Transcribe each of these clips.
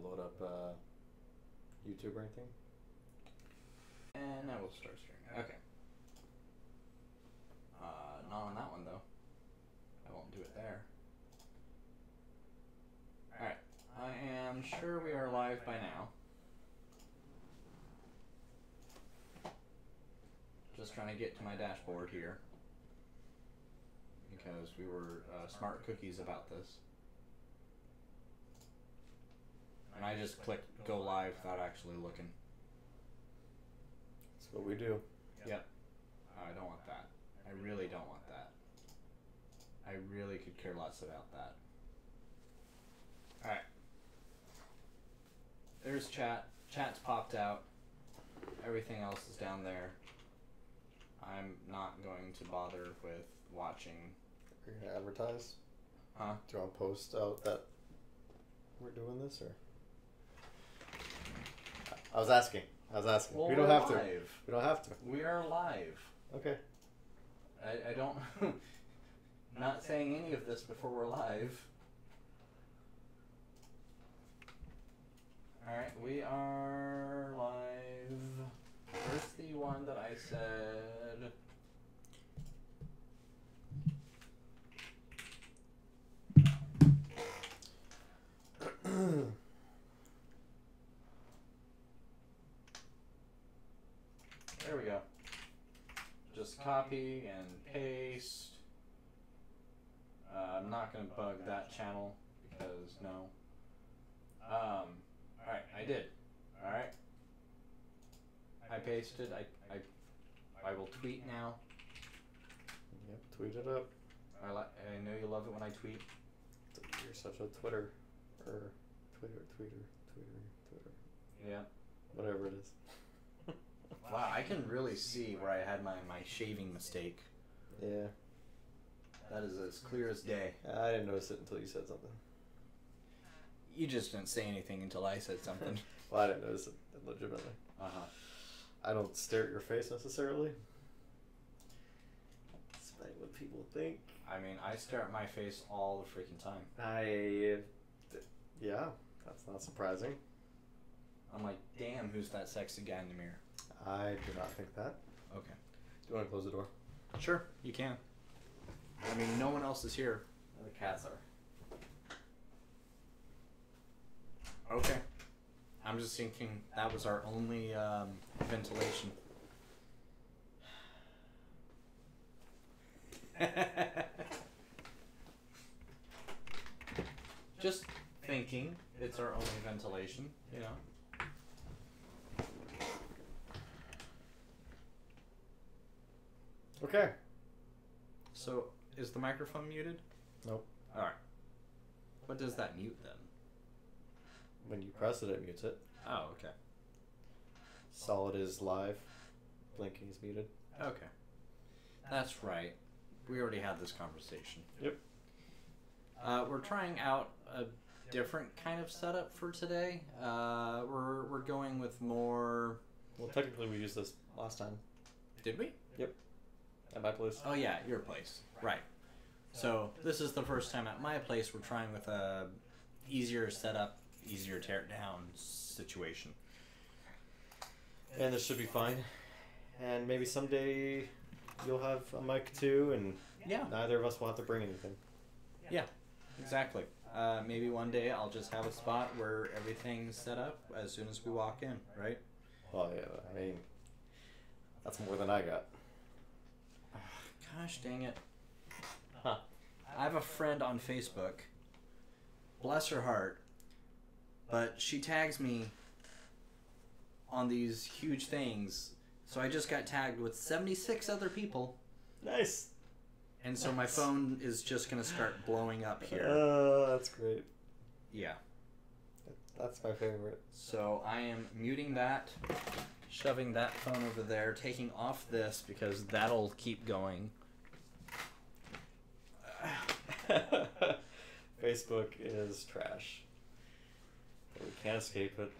load up YouTube or anything? And now we'll start streaming. Okay. Not on that one though. I won't do it there. Alright. I am sure we are live by now. Just trying to get to my dashboard here. Because we were smart cookies about this. And I just clicked go live without actually looking. That's what we do. Yep. I don't want that. I really don't want that. I really could care less about that. Alright. There's chat. Chat's popped out. Everything else is down there. I'm not going to bother with watching. Are you going to advertise? Huh? Do you want to post out that we're doing this, or? I was asking. Well, we don't have to. We don't have to. We are live. Okay. I don't... not saying any of this before we're live. Alright, we are live. Where's the one that I said... There we go. Just copy and paste. I'm not going to bug that channel because no. Alright, I did. Alright. I pasted. I will tweet now. Yep, tweet it up. I know you love it when I tweet. You're such a Twitter. Tweeter. Yeah. Whatever it is. Wow, I can really see where I had my shaving mistake. Yeah. That is as clear as day. I didn't notice it until you said something. You just didn't say anything until I said something. Well, I didn't notice it legitimately. Uh-huh. I don't stare at your face necessarily. Despite what people think. I mean, I stare at my face all the freaking time. Yeah, that's not surprising. I'm like, damn, who's that sexy guy in the mirror? I do not think that. Okay. Do you want to close the door? Sure, you can. I mean, no one else is here. The cats are. Okay. I'm just thinking that was our only ventilation. Just thinking it's our only ventilation, you know. Okay. So, is the microphone muted? Nope. Alright. What does that mute then? When you press it, it mutes it. Oh, okay. Solid is live. Blinking is muted. Okay. That's right. We already had this conversation. Yep. We're trying out a different kind of setup for today. We're going with more... Well, technically we used this last time. Did we? Yep. At my place. Oh yeah, your place. Right. So this is the first time at my place we're trying with a easier setup, easier tear it down situation. And this should be fine. And maybe someday you'll have a mic too, and Yeah. neither of us will have to bring anything. Yeah, exactly. Maybe one day I'll just have a spot where everything's set up as soon as we walk in, right? Well, yeah, I mean, that's more than I got. Gosh dang it. Huh. I have a friend on Facebook. Bless her heart. But she tags me on these huge things. So I just got tagged with 76 other people. Nice. And so my phone is just going to start blowing up here. That's great. Yeah. That's my favorite. So I am muting that, shoving that phone over there, taking off this because that'll keep going. Facebook is trash. But we can't escape it.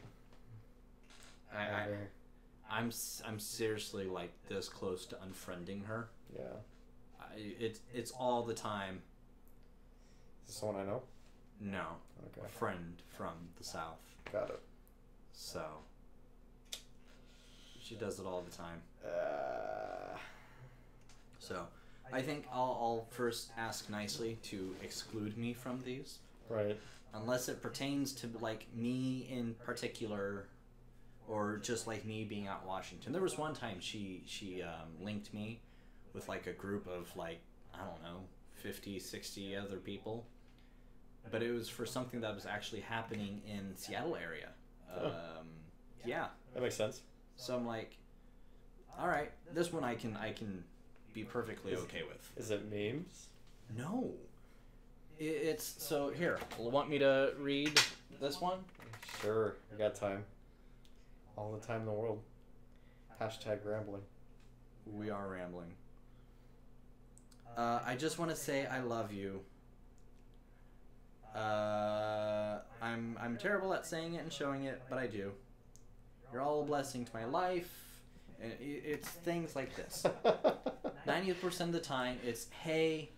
I'm seriously like this close to unfriending her. Yeah. It's all the time. Is this someone I know? No, Okay. a friend from the South. Got it. So she does it all the time. So I think I'll first ask nicely to exclude me from these, Right. unless it pertains to like me in particular, or just like me being out in Washington. There was one time she linked me with like a group of like, I don't know, 50, 60 other people, but it was for something that was actually happening in Seattle area. Oh. Yeah. That makes sense. So I'm like, all right, this one I can be perfectly okay with. Is it memes? No. It's so here. Want me to read this one? Sure. We got time. All the time in the world. Hashtag rambling. We are rambling. I just want to say I love you. I'm terrible at saying it and showing it, but I do. You're all a blessing to my life. And it's things like this. 90% of the time, it's hey.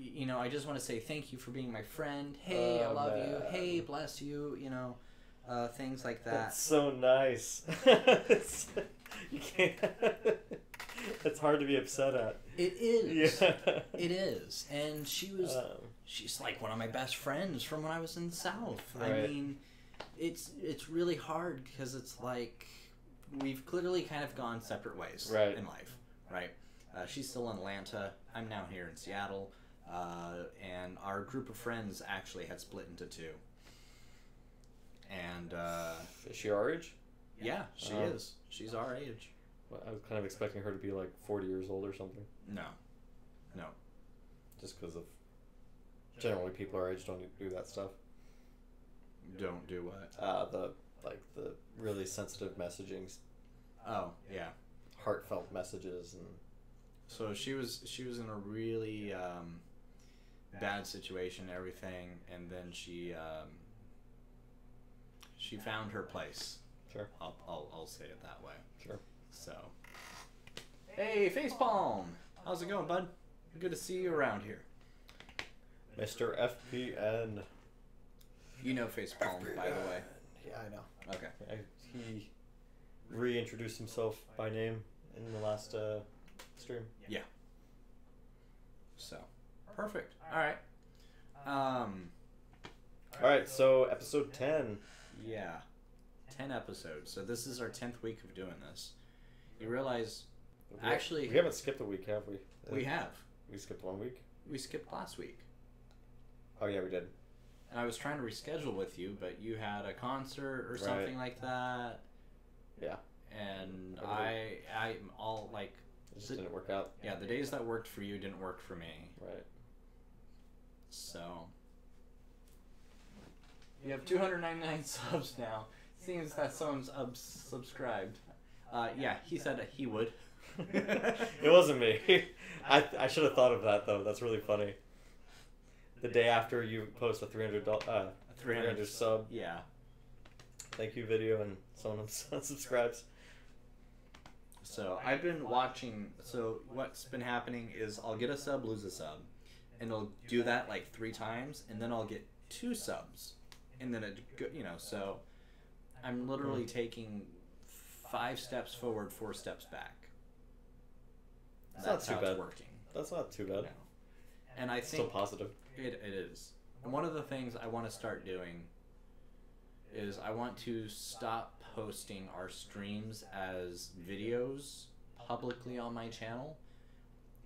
You know, I just want to say thank you for being my friend. Hey, I love you. Hey, bless you. You know, things like that. That's so nice. You can't. It's hard to be upset at. It is. Yeah. It is. And she's like one of my best friends from when I was in the South. Right. I mean, it's really hard because it's like we've clearly kind of gone separate ways Right. in life, right? She's still in Atlanta. I'm now here in Seattle. And our group of friends actually had split into two. And Is she our age? yeah, she is. She's our age. Well, I was kind of expecting her to be like 40 years old or something. No. Just because of generally people our age don't do that stuff. Don't do what? The really sensitive messaging, Oh, yeah. heartfelt messages, and So she was in a really bad situation and everything, and then she found her place. Sure. I'll say it that way. Sure. So, hey, Facepalm, how's it going, bud? Good to see you around here. Mr. FPN. You know Facepalm, by the way. Yeah, I know. Okay. He reintroduced himself by name in the last stream. Yeah. So, perfect. All right. All right, so episode 10. Yeah. 10 episodes. So this is our 10th week of doing this. You realize, actually, we haven't skipped a week, have we? we have. We skipped 1 week. We skipped last week. Oh yeah, we did. And I was trying to reschedule with you, but you had a concert or something like that. Yeah. And Everything. I'm all like, It just didn't work out. yeah, the days that worked for you didn't work for me. Right. So you have 299 subs now. Seems that someone's subscribed. Yeah, he said he would. It wasn't me. I should have thought of that though. That's really funny. The day after you post a $300 sub Yeah. thank you video and someone unsubscribes. So I've been watching. So what's been happening is I'll get a sub, lose a sub, and I'll do that like 3 times, and then I'll get 2 subs, and then So I'm literally taking 5 steps forward, 4 steps back. That's not how too it's bad. working. That's not too bad. No. And I Still think positive. it is. And one of the things I want to start doing is I want to stop posting our streams as videos publicly on my channel,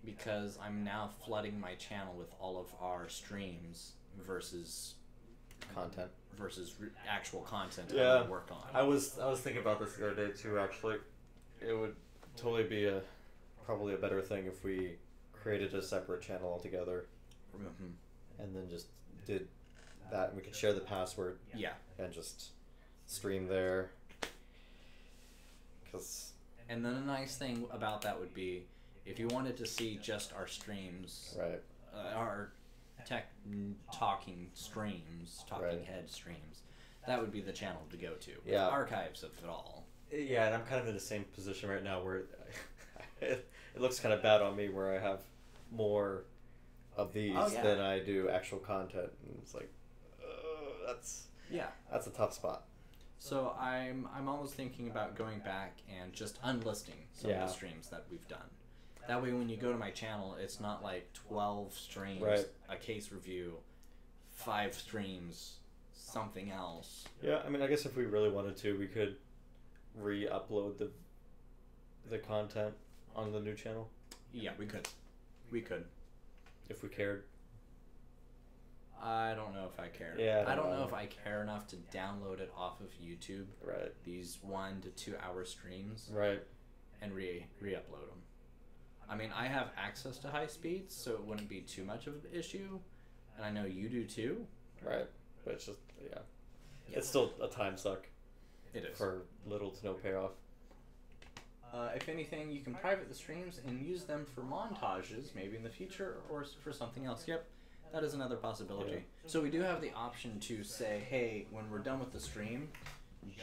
because I'm now flooding my channel with all of our streams versus Content. actual content I Yeah. want to work on. I was thinking about this the other day too. Actually, it would totally be probably a better thing if we created a separate channel altogether, Mhm. and then just did that, and we could share the password Yeah. and just stream there. Cause And then a nice thing about that would be if you wanted to see just our streams, right, our talking streams, talking Right. head streams, that would be the channel to go to. With Yeah. archives of it all. yeah, and I'm kind of in the same position right now where it looks kind of bad on me where I have more of these Oh, yeah. than I do actual content, and it's like that's a tough spot. So I'm almost thinking about going back and just unlisting some of Yeah. the streams that we've done. That way, when you go to my channel, it's not like 12 streams, Right. a case review, 5 streams, something else. Yeah, I mean, I guess if we really wanted to, we could re-upload the content on the new channel Yeah, we could. We could. if we cared. I don't know if I care. Yeah, I don't know know. if I care enough to download it off of YouTube. Right. These 1 to 2 hour streams Right. and re-upload them. I mean, I have access to high speeds, so it wouldn't be too much of an issue, and I know you do too. Right. But it's just it's still a time suck It is. for little to no payoff. If anything, you can private the streams and use them for montages, maybe in the future, or for something else. Yep, that is another possibility. Yeah. So we do have the option to say, hey, when we're done with the stream,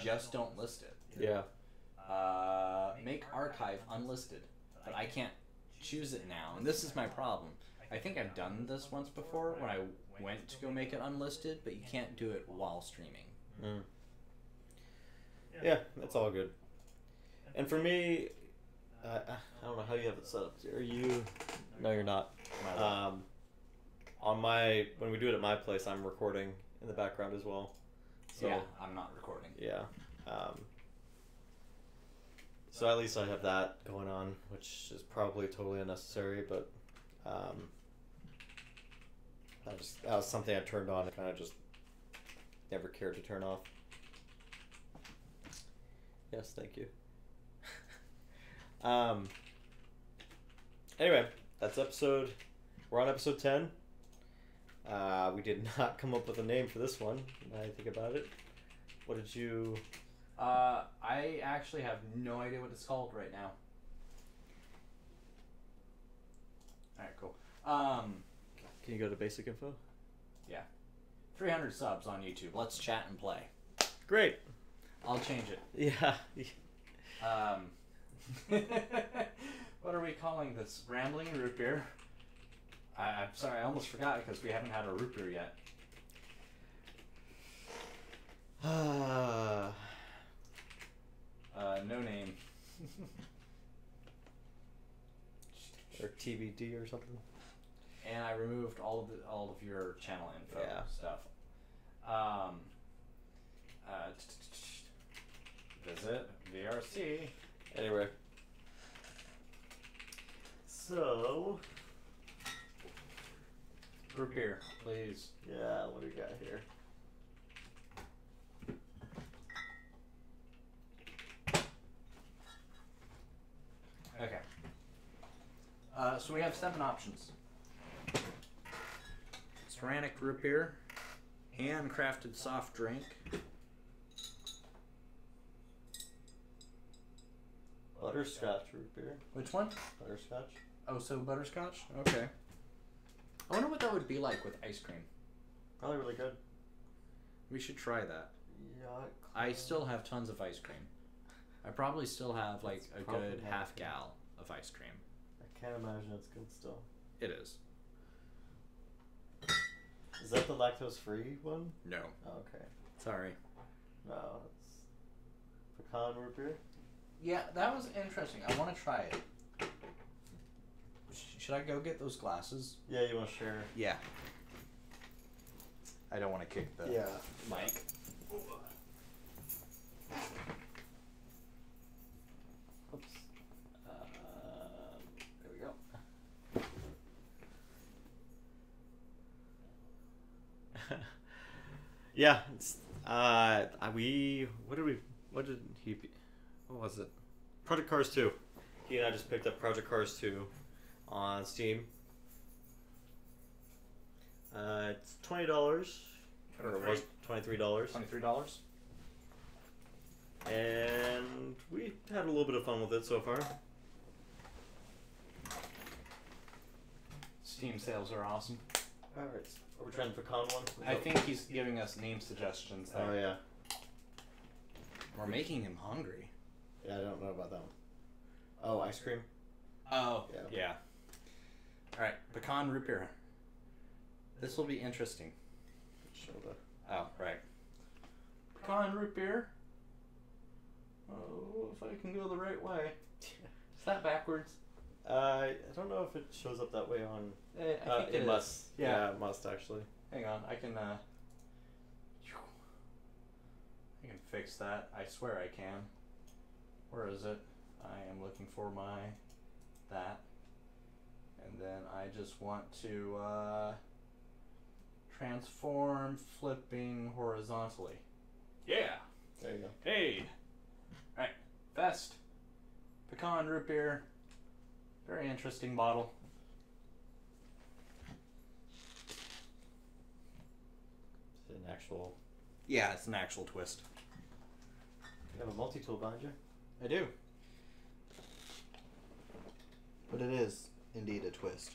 just don't list it. Yeah. Make archive unlisted, but I can't choose it now, and this is my problem. I think I've done this once before when I went to go make it unlisted, but you can't do it while streaming. Mm. Yeah, that's all good. And for me, I don't know how you have it set up. Are you? No, you're not. When we do it at my place, I'm recording in the background as well. So Yeah, I'm not recording. yeah. So at least I have that going on, which is probably totally unnecessary, but that was something I turned on and kind of just never cared to turn off. Yes, thank you. Anyway, we're on episode 10. We did not come up with a name for this one, now I think about it. What did you... I actually have no idea what it's called right now. Alright, cool. Can you go to basic info? 300 subs on YouTube. Let's chat and play. Great. I'll change it. Yeah. What are we calling this? Rambling root beer? I'm sorry, I almost forgot because we haven't had a root beer yet. No name. Or TBD or something. And I removed all of your channel info stuff. Visit VRC. Anyway. So... Root beer, please. Yeah, what do we got here? Okay. So we have 7 options. Ceramic root beer, handcrafted soft drink, Butterscotch root beer. which one? Butterscotch. Oh, so butterscotch? Okay. I wonder what that would be like with ice cream. Probably really good. We should try that. Yuck. I still have tons of ice cream. I probably still have like It's a probably good not half good. gal of ice cream. I can't imagine it's good still. It is. Is that the lactose-free one? No. Oh, okay. Sorry. No, it's pecan root beer. Yeah, that was interesting. I want to try it. Should I go get those glasses? Yeah, you want to share? Yeah. I don't want to kick the mic. Oops. There we go. Yeah, it's, what was it? Project Cars 2. He and I just picked up Project Cars 2 on Steam. It's $20, or it was $23. $23. And we had a little bit of fun with it so far. Steam sales are awesome. Alright, are we trying the pecan one? I think he's giving us name suggestions there. Oh yeah. We're making him hungry. Yeah, I don't know about that one. Oh, ice cream? Oh, Yeah. yeah. Alright, pecan root beer. This will be interesting. Show the... Oh, right. Pecan root beer. Oh, if I can go the right way. Is that backwards? I don't know if it shows up that way on. I think it must. Yeah. Yeah, it must actually. Hang on, I can fix that. I swear I can. Where is it? I am looking for that. And then I just want to transform flipping horizontally. Yeah. There you go. Hey. Alright. Fest. Pecan root beer. Very interesting bottle. Is it an actual? Yeah, it's an actual twist. You have a multi-tool behind you? I do. But it is indeed a twist.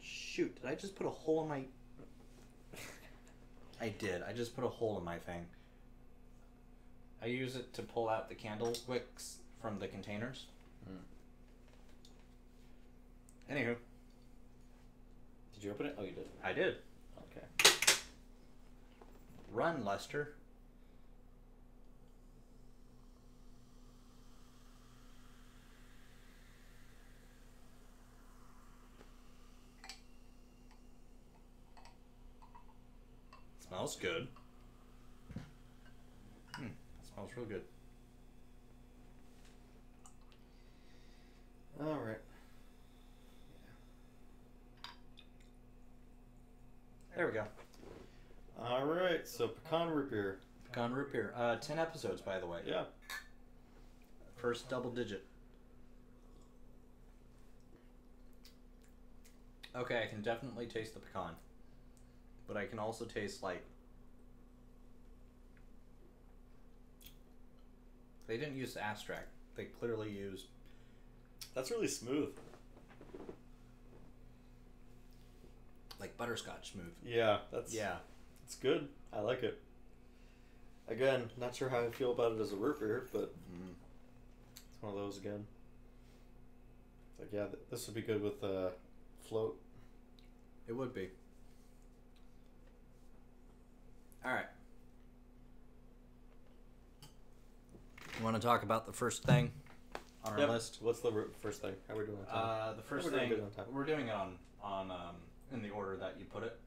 Shoot, did I just put a hole in my... I did. I just put a hole in my thing. I use it to pull out the candle wicks from the containers. Anywho. Did you open it? Oh, you did. I did. Okay. Run, Lester. Smells good. Smells real good. All right. There we go. All right. So pecan root beer. Pecan root beer. 10 episodes, by the way. Yeah. First double digit. Okay, I can definitely taste the pecan. But I can also taste, like... They didn't use Astrac. They clearly used... That's really smooth. Like butterscotch smooth. Yeah, that's... Yeah. It's good. I like it. Again, not sure how I feel about it as a root beer, but it's one of those again. It's like, yeah, this would be good with float. It would be. Alright. You want to talk about the first thing on our list? What's the first thing? How are we doing on time? The first We're doing thing, good on time. we're doing it on in the order that you put it.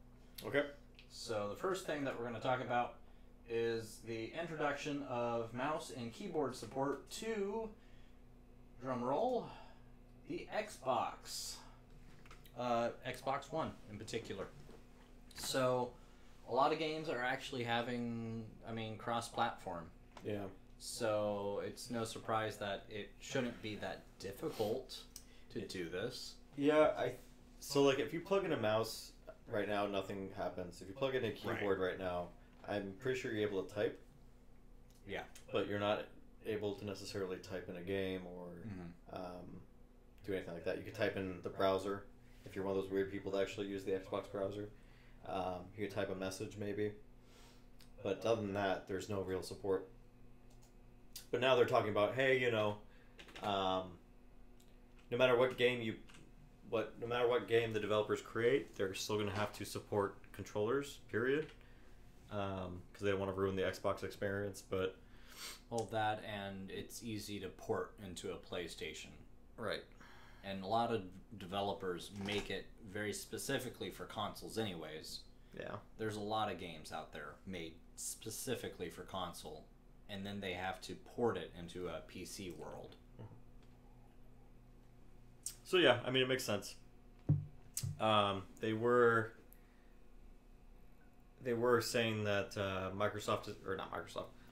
Okay. So the first thing that we're going to talk about is the introduction of mouse and keyboard support to, drum roll, the Xbox. Xbox One in particular. So a lot of games are actually having, cross-platform. Yeah. So it's no surprise that it shouldn't be that difficult to do this. Yeah, so like if you plug in a mouse right now, nothing happens. If you plug in a keyboard right now, I'm pretty sure you're able to type. Yeah. But you're not able to necessarily type in a game or do anything like that. You could type in the browser if you're one of those weird people that actually use the Xbox browser. You could type a message maybe. But other than that, there's no real support. But now they're talking about, hey, no matter what game the developers create, they're still going to have to support controllers, period. Because they don't want to ruin the Xbox experience, but... Well, that, and it's easy to port into a PlayStation. Right. And a lot of developers make it very specifically for consoles anyways. Yeah. There's a lot of games out there made specifically for console, and then they have to port it into a PC world. So yeah, it makes sense. They were saying that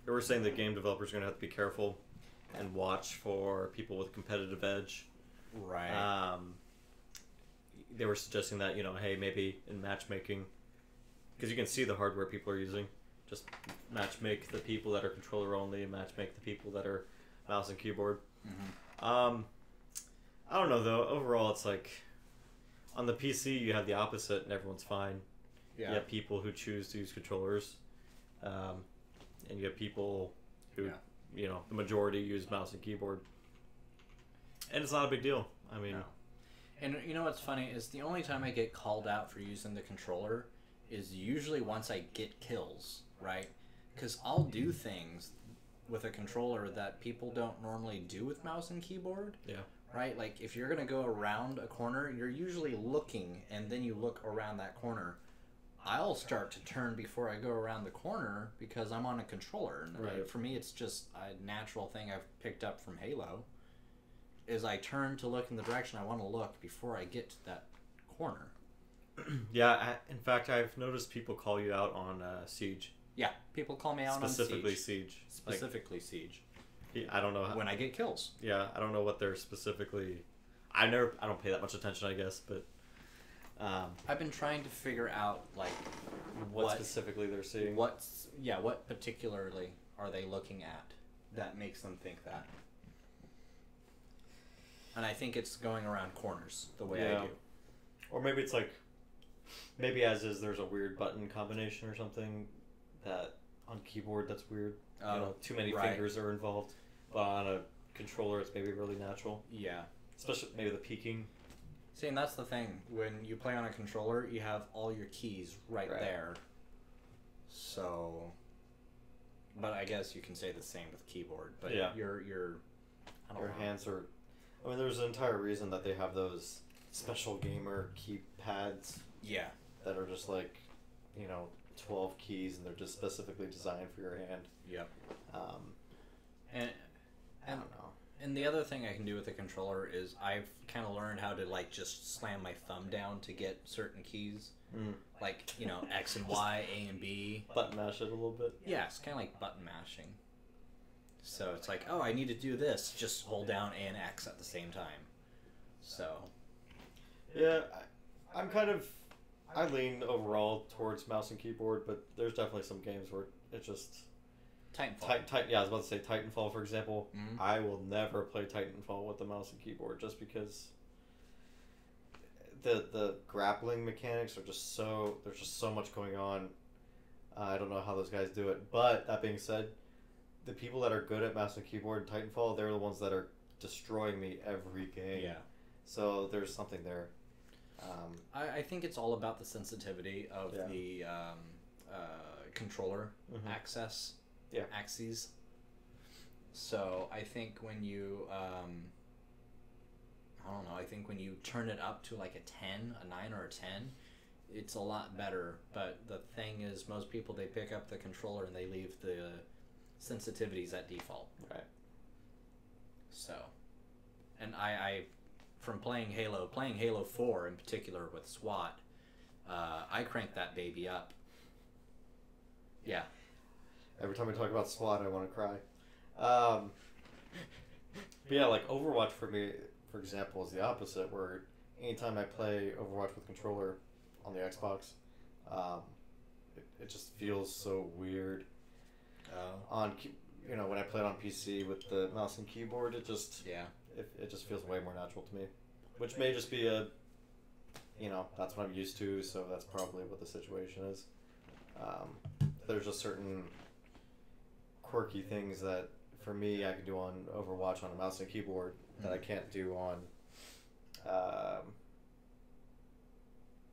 they were saying that game developers are going to have to be careful and watch for people with competitive edge. Right. They were suggesting that, hey, maybe in matchmaking, because you can see the hardware people are using, just matchmake the people that are controller only and matchmake the people that are mouse and keyboard. Mm-hmm. I don't know, though. Overall, it's like, on the PC, you have the opposite and everyone's fine. Yeah. You have people who choose to use controllers, and you have people who, the majority use mouse and keyboard. And it's not a big deal. No. And you know what's funny is the only time I get called out for using the controller is usually once I get kills, right? Because I'll do things with a controller that people don't normally do with mouse and keyboard. Yeah. Right? Like, if you're going to go around a corner, you're usually looking, and then you look around that corner. I'll start to turn before I go around the corner because I'm on a controller. And Right. for me, it's just a natural thing I've picked up from Halo. Is I turn to look in the direction I want to look before I get to that corner. Yeah, in fact, I've noticed people call you out on Siege. Yeah, people call me out Specifically on Siege. Siege. Specifically Siege. I don't know how, When I get kills. yeah, I don't know what they're specifically. I don't pay that much attention, I guess, but I've been trying to figure out like what specifically they're seeing. what particularly are they looking at that makes them think that. And I think it's going around corners the way I do. Or maybe it's like, maybe as is there's a weird button combination or something that on keyboard that's weird. Too many fingers are involved. But on a controller, it's maybe really natural. Yeah. Especially maybe the peeking. See, and that's the thing. When you play on a controller, you have all your keys right. there. So, but I guess you can say the same with keyboard. But yeah. your hands are. I mean, there's an entire reason that they have those special gamer keypads. Yeah. That are just like, 12 keys, and they're just specifically designed for your hand. Yep. And I don't know. And the other thing I can do with the controller is I've kind of learned how to like just slam my thumb down to get certain keys. Like, X and Y, A and B. Button mash it a little bit. Yeah, it's kind of like button mashing. So it's like, oh, I need to do this. Just hold down A and X at the same time. So. Yeah, I lean overall towards mouse and keyboard, but there's definitely some games where it just... Titanfall. Yeah, I was about to say Titanfall, for example. Mm-hmm. I will never play Titanfall with the mouse and keyboard just because the grappling mechanics are just so... There's just so much going on. I don't know how those guys do it. But, that being said, the people that are good at mouse and keyboard in Titanfall, they're the ones that are destroying me every game. Yeah. So, there's something there. I think it's all about the sensitivity of the controller axes. Yeah. Axes. So I think when you, I think when you turn it up to like a 10, a 9 or a 10, it's a lot better. But the thing is, most people, they pick up the controller and they leave the sensitivities at default. Right. So, and I from playing Halo 4 in particular with SWAT, I cranked that baby up. Yeah. Every time we talk about SWAT, I want to cry. But yeah, like Overwatch for me, for example, is the opposite, where anytime I play Overwatch with controller on the Xbox, it just feels so weird. When I play it on PC with the mouse and keyboard, it just feels way more natural to me. Which may just be that's what I'm used to, so that's probably what the situation is. There's just certain quirky things that, for me, I can do on Overwatch on a mouse and keyboard that I can't do on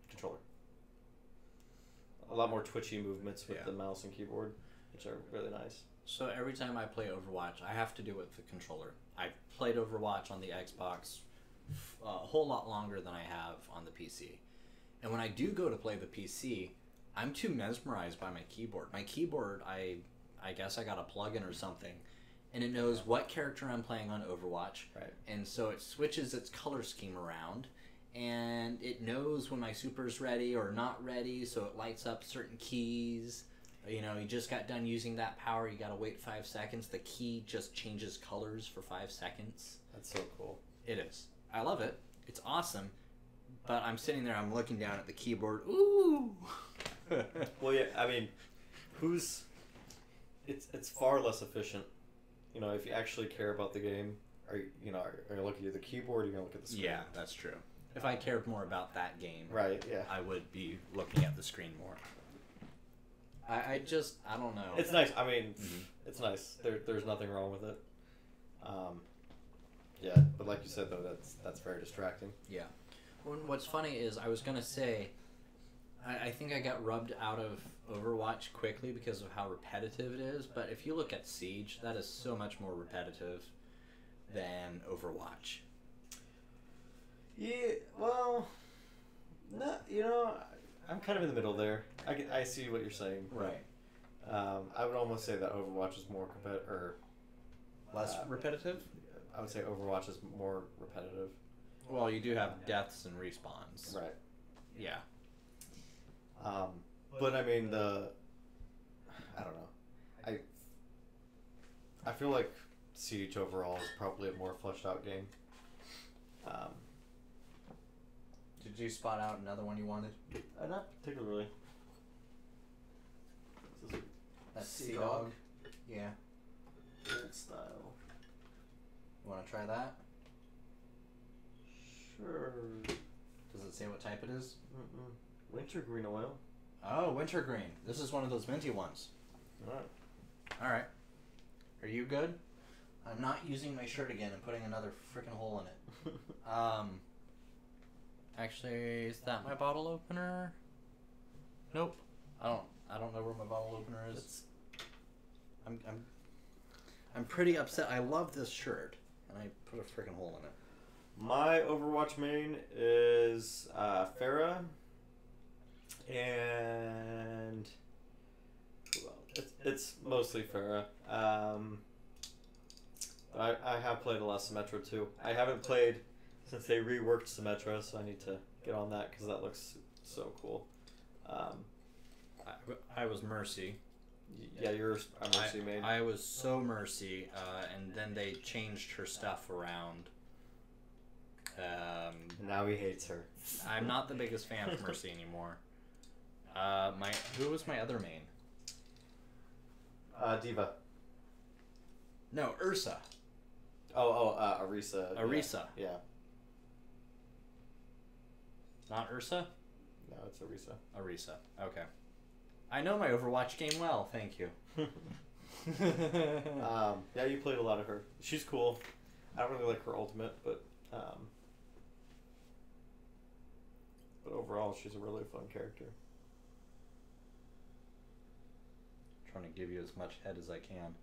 controller. A lot more twitchy movements with the mouse and keyboard, which are really nice. So every time I play Overwatch, I have to do it with the controller. I've played Overwatch on the Xbox a whole lot longer than I have on the PC. And when I do go to play the PC, I'm too mesmerized by my keyboard. My keyboard, I guess I got a plug-in or something, and it knows what character I'm playing on Overwatch. Right. And so it switches its color scheme around, and it knows when my super's ready or not ready, so it lights up certain keys. You just got done using that power, you gotta wait 5 seconds. The key just changes colors for 5 seconds. That's so cool. It is. I love it. It's awesome. But I'm sitting there, I'm looking down at the keyboard. Ooh! Well, yeah, I mean, it's far less efficient. If you actually care about the game, are you looking at the keyboard, or are you going to look at the screen? Yeah, that's true. If I cared more about that game, right, yeah, I would be looking at the screen more. I don't know. It's nice. I mean, it's nice. There's nothing wrong with it. Yeah, but like you said, though, that's very distracting. Yeah. What's funny is I was going to say, I think I got rubbed out of Overwatch quickly because of how repetitive it is. But if you look at Siege, that is so much more repetitive than Overwatch. Yeah, well, no, I'm kind of in the middle there. I see what you're saying. Right. I would almost say that Overwatch is more less repetitive. I would say Overwatch is more repetitive. Well, you do have deaths and respawns. Right. Yeah. But I mean I don't know. I feel like Siege overall is probably a more fleshed out game. Did you spot out another one you wanted? Not particularly. That Sea Dog. Yeah. Good style. You want to try that? Sure. Does it say what type it is? Wintergreen oil. Oh, wintergreen. This is one of those minty ones. All right. Are you good? I'm not using my shirt again and putting another freaking hole in it. Actually, is that my bottle opener? Nope. I don't know where my bottle opener is. I'm pretty upset. I love this shirt, and I put a freaking hole in it. My Overwatch main is Pharah, and it's mostly Pharah. I have played a lot of Symmetra too. I haven't played since they reworked Symmetra, so I need to get on that because that looks so cool. I was Mercy. Yeah, you're a Mercy main. I was so Mercy, and then they changed her stuff around. Now he hates her. I'm not the biggest fan of Mercy anymore. Who was my other main? Diva. No, Ursa. Orisa. Orisa. Yeah. Not Ursa? No, it's Orisa. Orisa. Okay. I know my Overwatch game well, thank you. Yeah, you played a lot of her. She's cool. I don't really like her ultimate, but overall, she's a really fun character. Trying to give you as much head as I can.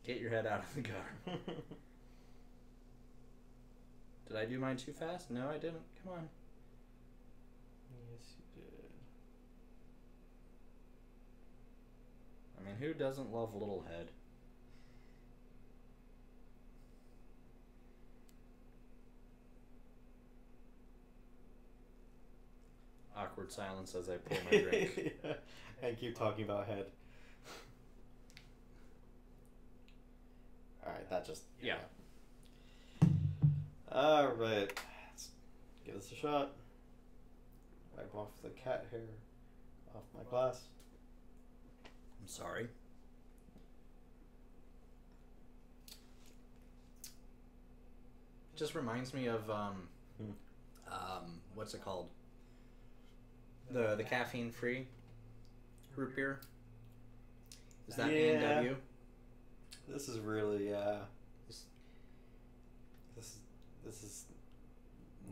Get your head out of the gutter. Did I do mine too fast? No, I didn't. Come on. Yes, you did. I mean, who doesn't love Little Head? Awkward silence as I pour my drink. Yeah. And keep talking about head. Alright, that just... Yeah. Alright. Let's give this a shot. Wipe off the cat hair off my glass. I'm sorry. Just reminds me of what's it called? The caffeine free root beer. Is that A&W? This is really this is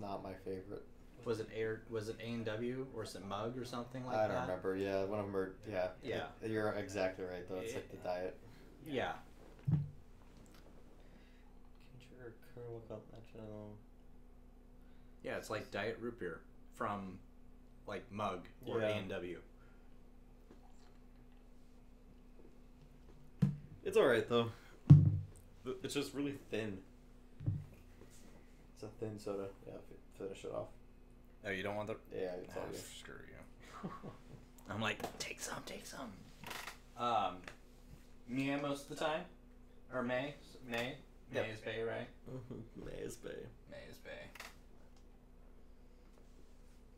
not my favorite. Was it A&W or is it Mug or something like that? I don't remember. Yeah, one of them are. Yeah. Yeah. You're exactly right though. It's like the diet. Yeah. Yeah, it's like diet root beer from like Mug or A&W. It's alright though. It's just really thin. It's a thin soda. Yeah, finish it off. Oh, you don't want the... Yeah, it's all you. Screw you. I'm like, take some. Mia most of the time? Or May? May? Yep. May is Bay, right? May is Bay. May is Bay.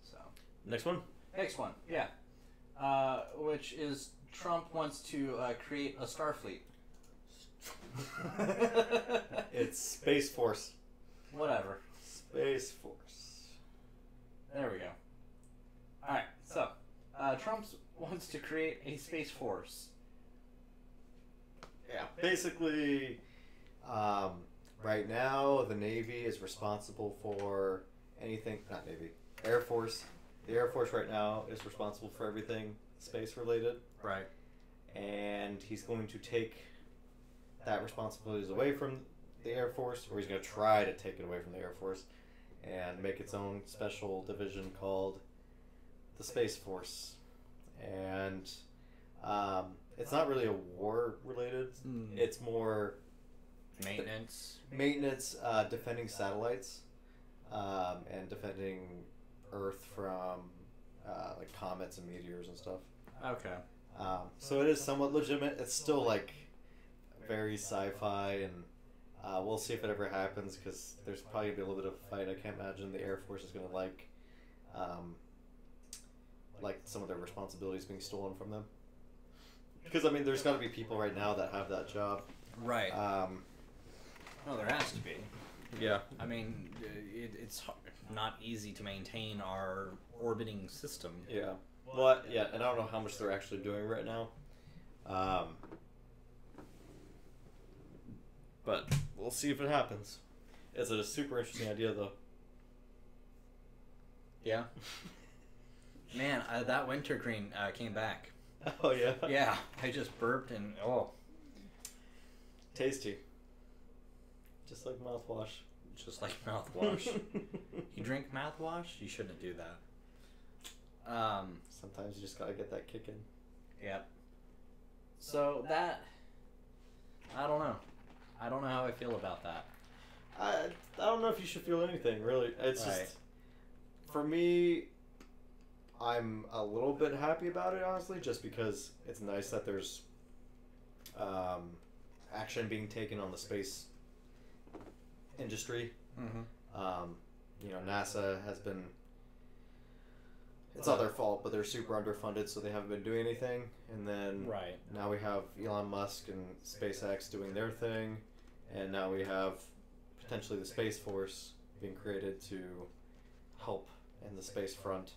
So. Next one? Next one, yeah. Which is Trump wants to create a Starfleet. It's Space Force. Whatever. Space Force. There we go. Alright, so Trump wants to create a Space Force. Yeah, basically, right now, the Navy is responsible for anything. Not Navy, Air Force. The Air Force right now is responsible for everything space related. Right. And he's going to take that responsibilities away from the Air Force, or he's going to try to take it away from the Air Force and make its own special division called the Space Force. And it's not really a war related. It's more maintenance, defending satellites, and defending Earth from like comets and meteors and stuff. Okay. So it is somewhat legitimate. It's still like very sci-fi, and we'll see if it ever happens, because there's probably gonna be a little bit of a fight. I can't imagine the Air Force is gonna like some of their responsibilities being stolen from them. Because I mean, there's got to be people right now that have that job. Right. Well, there has to be. Yeah. I mean, it's not easy to maintain our orbiting system. Yeah. Well, yeah, and I don't know how much they're actually doing right now. But we'll see if it happens. It's a super interesting idea, though. Yeah. Man, that wintergreen came back. Oh, yeah? Yeah, I just burped and, Tasty. Just like mouthwash. Just like mouthwash. You drink mouthwash? You shouldn't do that. Sometimes you just gotta get that kick in. Yep. So that, I don't know. I don't know how I feel about that. I don't know if you should feel anything, really. It's Right. just, for me, I'm a little bit happy about it, honestly, just because it's nice that there's action being taken on the space industry. Mm-hmm. NASA has been, it's not their fault, but they're super underfunded, so they haven't been doing anything. And then Right. now we have Elon Musk and SpaceX doing their thing, and now we have potentially the Space Force being created to help in the space front.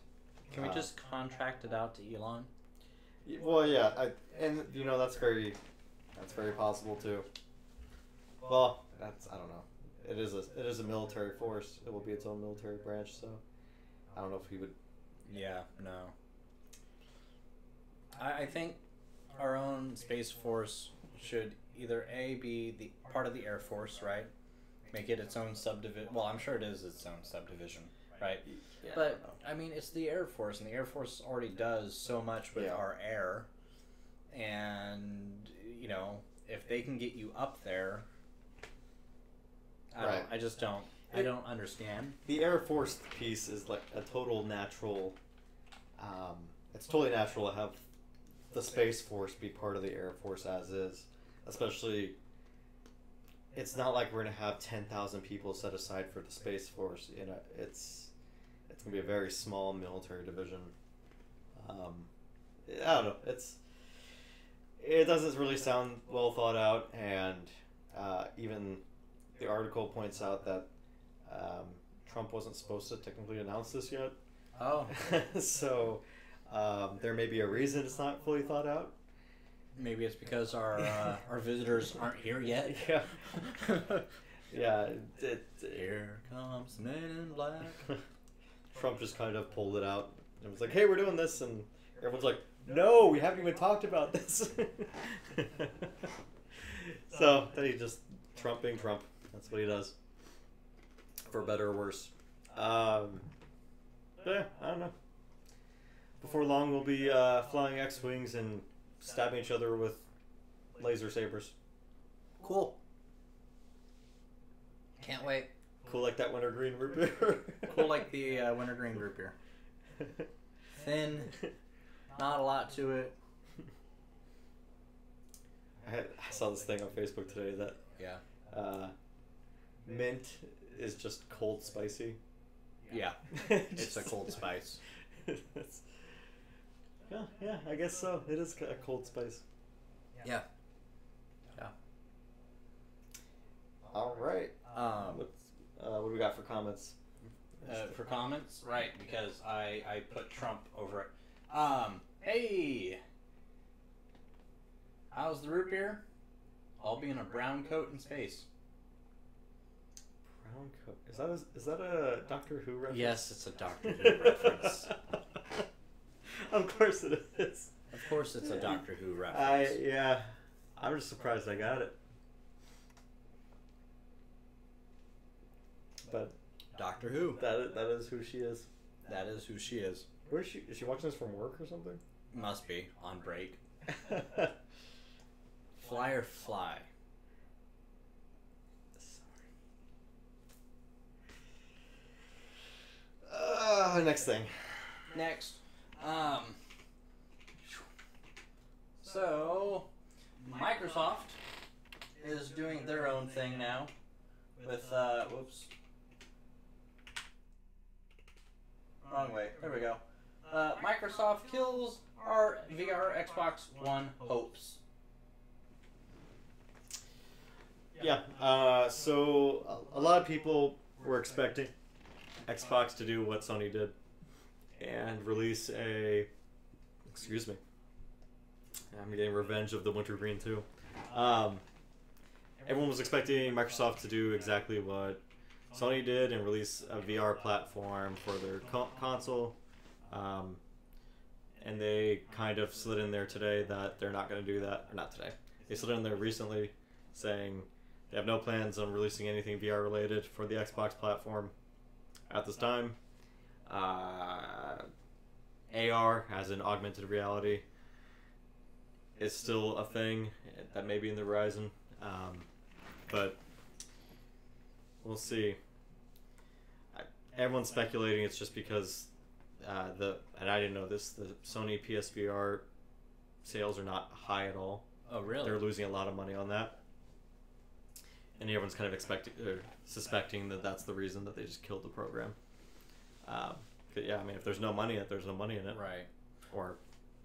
Can we just contract it out to Elon? Well, yeah, that's very possible too. Well, I don't know. It is a military force. It will be its own military branch, so I don't know if he would. Yeah, no. I think our own Space Force should either be the part of the Air Force, right? Make it its own subdivision. Well, I'm sure it is its own subdivision, right? Yeah, But I mean, it's the Air Force, and the Air Force already does so much with our air. And if they can get you up there, I just don't. I don't understand. The Air Force piece is like a total natural. It's totally natural to have the Space Force be part of the Air Force as is, especially. It's not like we're gonna have 10,000 people set aside for the Space Force. It's gonna be a very small military division. I don't know. It doesn't really sound well thought out, and even the article points out that Trump wasn't supposed to technically announce this yet. Oh. So there may be a reason it's not fully thought out. Maybe it's because our visitors aren't here yet. Yeah. Yeah. Here comes Men in Black. Trump just kind of pulled it out and was like, "Hey, we're doing this," and everyone's like, "No, we haven't even talked about this." So then he just Trump being Trump. That's what he does. For better or worse. Yeah, I don't know. Before long, we'll be flying X-wings and stabbing each other with laser sabers. Cool. Can't wait. Cool like that wintergreen root beer. Cool like the wintergreen root beer. Thin, not a lot to it. I saw this thing on Facebook today that mint is just cold spicy. Yeah, it's a cold spice. Yeah, I guess so. It is a cold spice. Yeah. All right. What do we got for comments? For comments, right? Because I put Trump over it. Hey, how's the root beer? I'll be in a brown coat in space. Alan Cook. Is that a Doctor Who reference? Yes, it's a Doctor Who reference. Of course it is. Of course it's a Doctor Who reference. Yeah. I'm just surprised I got it. But Doctor Who. That is who she is. That is who she is. Where is she? Is she watching this from work or something? Must be on break. Fly or fly? Next thing. Next. So Microsoft is doing their own thing now with whoops. Wrong way. There we go. Microsoft kills our VR Xbox One hopes. Yeah. So a lot of people were expecting Xbox to do what Sony did and release a. Excuse me. I'm getting revenge of the Wintergreen too. Everyone was expecting Microsoft to do exactly what Sony did and release a VR platform for their console. And they kind of slid in there today that they're not going to do that. Or not today. They slid in there recently saying they have no plans on releasing anything VR related for the Xbox platform at this time. AR, as in augmented reality, is still a thing that may be in the horizon. But we'll see. Everyone's speculating it's just because and I didn't know this, the Sony PSVR sales are not high at all. Oh, really? They're losing a lot of money on that. And everyone's kind of suspecting that that's the reason that they just killed the program. Yeah, I mean, if there's no money in it, there's no money in it. Right. Or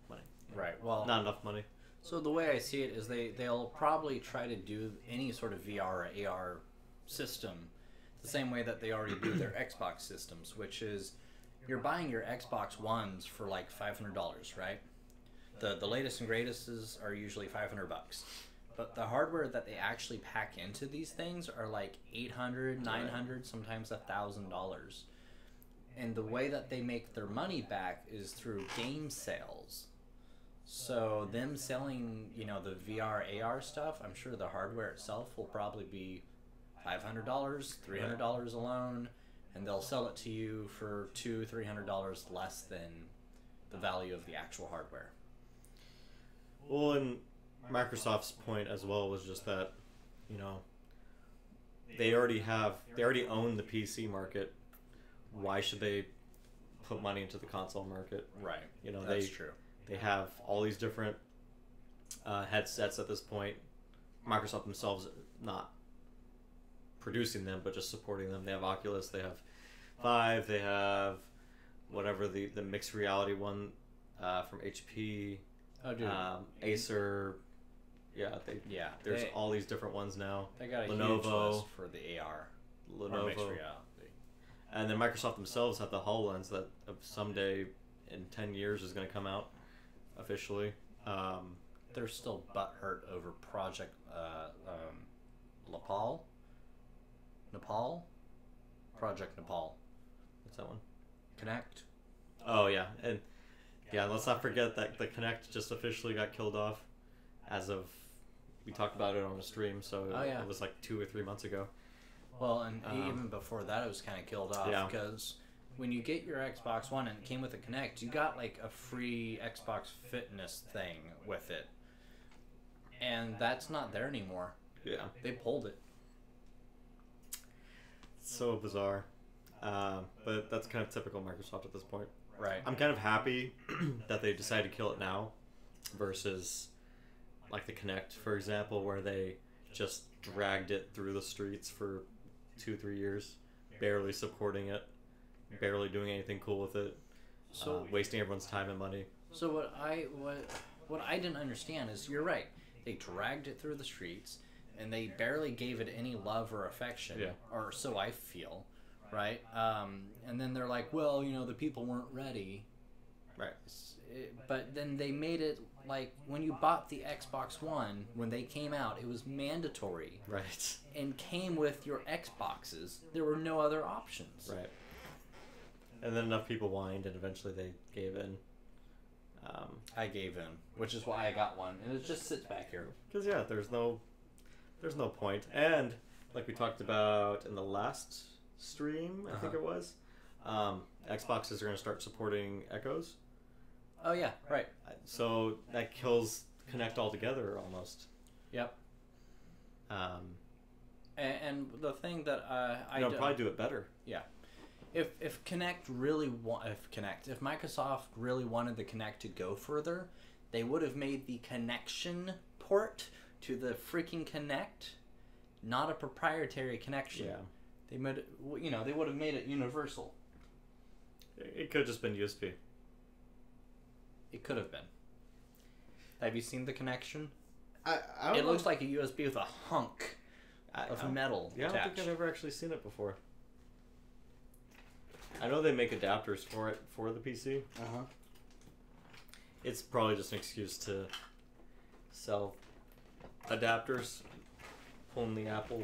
money. Right. Well, not enough money. So the way I see it is they'll probably try to do any sort of VR or AR system the same way that they already do their Xbox systems, which is you're buying your Xbox Ones for like $500, right? The latest and greatest are usually $500. But the hardware that they actually pack into these things are like $800, $900, sometimes $1,000. And the way that they make their money back is through game sales. So them selling, the VR, AR stuff, I'm sure the hardware itself will probably be $500, $300 alone, and they'll sell it to you for $200, $300 less than the value of the actual hardware. Well, and Microsoft's point as well was just that, they already own the PC market. Why should they put money into the console market? Right. That's true. They have all these different headsets at this point. Microsoft themselves not producing them, but just supporting them. They have Oculus, they have Vive, they have whatever the mixed reality one from HP. Oh, dude. Acer. There's all these different ones now. They got a Lenovo huge list for the AR. Lenovo. Or mixed reality. And then Microsoft themselves have the HoloLens that someday in 10 years is going to come out officially. They're still butthurt over Project Nepal? Project Nepal. What's that one? Kinect. Oh, yeah. And let's not forget that the Kinect just officially got killed off as of, we talked about it on a stream, so it was like 2 or 3 months ago. Well, and even before that, it was kind of killed off because when you get your Xbox One and it came with a Kinect, you got like a free Xbox Fitness thing with it. And that's not there anymore. Yeah. They pulled it. So bizarre. But that's kind of typical Microsoft at this point. Right. I'm kind of happy that they decided to kill it now versus like the Kinect, for example, where they just dragged it through the streets for 2-3 years, barely supporting it, barely doing anything cool with it, so wasting everyone's time and money. So what I didn't understand is, you're right, they dragged it through the streets and they barely gave it any love or affection, or so I feel, right? And then they're like, well, the people weren't ready. Right. but then they made it like when you bought the Xbox One, when they came out, it was mandatory. Right. And came with your Xboxes. There were no other options. Right. And then enough people whined, and eventually they gave in. I gave in, which is why I got one, and it just sits back here. Because yeah, there's no point. And like we talked about in the last stream, I think it was, Xboxes are going to start supporting Echoes. Oh yeah, right. So that kills Kinect altogether almost. Yep. And the thing that I'll probably do it better. Yeah. If Microsoft really wanted the Kinect to go further, they would have made the connection port to the freaking Kinect not a proprietary connection. Yeah. They made they would have made it universal. It could have just been USB. It could have been. Have you seen the connection? I it looks like a USB with a hunk of metal attached. I don't think I've ever actually seen it before. I know they make adapters for it for the PC. It's probably just an excuse to sell adapters. Pulling the Apple.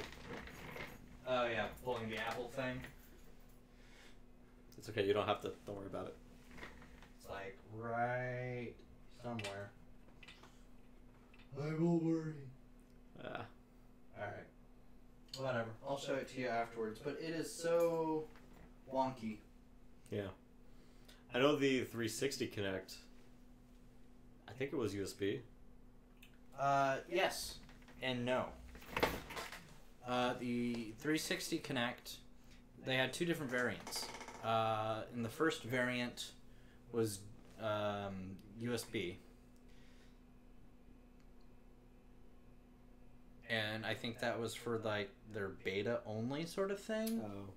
Oh yeah, pulling the Apple thing. It's okay. You don't have to. Don't worry about it. It's like right somewhere. I will worry. All right. Whatever. I'll show it to you afterwards. But it is so wonky. Yeah. I know the 360 Kinect. I think it was USB. Yes and no. The 360 Kinect, they had two different variants. And the first variant was USB. And I think that was for like their beta only sort of thing. Oh.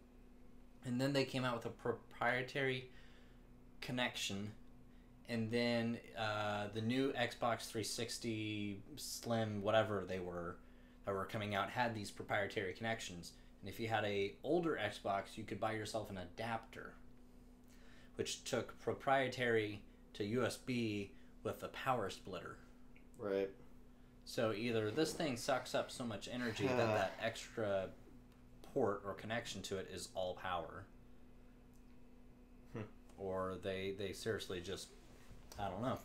And then they came out with a proprietary connection. And then the new Xbox 360 Slim, whatever they were, that were coming out, had these proprietary connections. And if you had a older Xbox, you could buy yourself an adapter, which took proprietary to USB with a power splitter. Right. So either this thing sucks up so much energy that extra port or connection to it is all power. Or they seriously just, I don't know,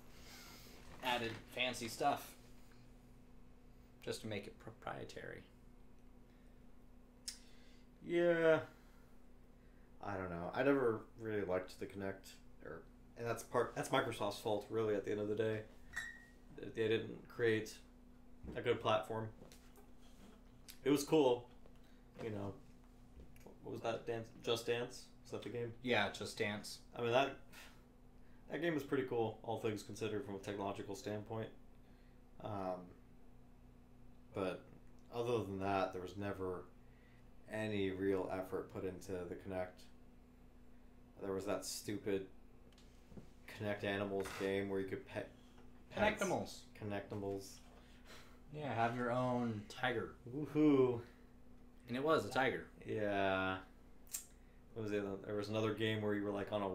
added fancy stuff just to make it proprietary. Yeah. I don't know. I never really liked the Kinect, and that's Microsoft's fault, really. At the end of the day, they didn't create a good platform. It was cool, What was that? Just Dance? Is that the game? Yeah, Just Dance. I mean that game was pretty cool, all things considered, from a technological standpoint. But other than that, there was never any real effort put into the Kinect. There was that stupid Kinect Animals game where you could pet Connectimals. Connectimals. Yeah, have your own tiger. Woohoo! And it was a tiger. Yeah. What was it? There was another game where you were like on a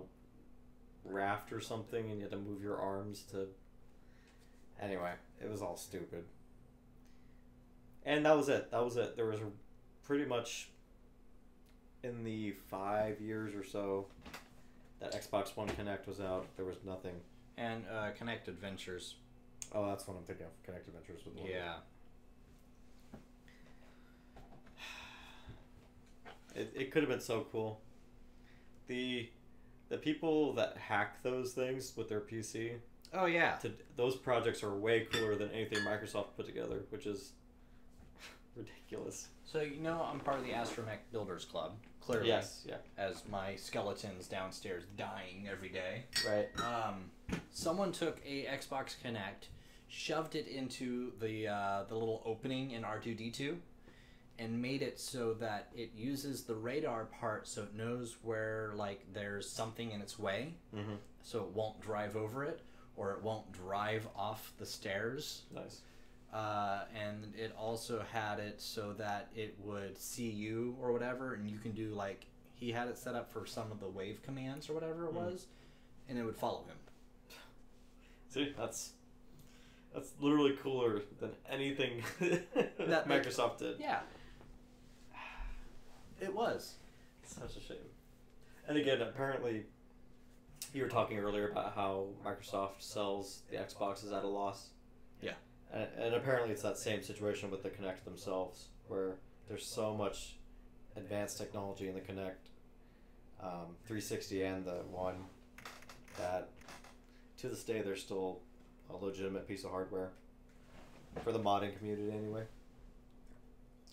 raft or something, and you had to move your arms to. Anyway, it was all stupid. And that was it. There was pretty much in the 5 years or so that Xbox One Kinect was out, there was nothing. And Kinect Adventures. Oh, that's what I'm thinking of. Kinect Adventures was one. Yeah. It could have been so cool. The people that hack those things with their PC. Oh yeah. Those projects are way cooler than anything Microsoft put together, which is ridiculous. So I'm part of the Astromech Builders Club. Clearly. Yes. Yeah. As my skeletons downstairs dying every day. Right. Someone took a Xbox Kinect, shoved it into the little opening in R2D2, and made it so that it uses the radar part, so it knows where there's something in its way, so it won't drive over it or it won't drive off the stairs. Nice. And it also had it so that it would see you or whatever, and you can do he had it set up for some of the wave commands or whatever it was, and it would follow him. See, that's literally cooler than anything that Microsoft did. Yeah. It was. Such a shame. And again, apparently, you were talking earlier about how Microsoft sells the Xboxes at a loss. Yeah. And apparently it's that same situation with the Kinect themselves, where there's so much advanced technology in the Kinect, 360 and the One, that to this day they're still a legitimate piece of hardware. For the modding community, anyway.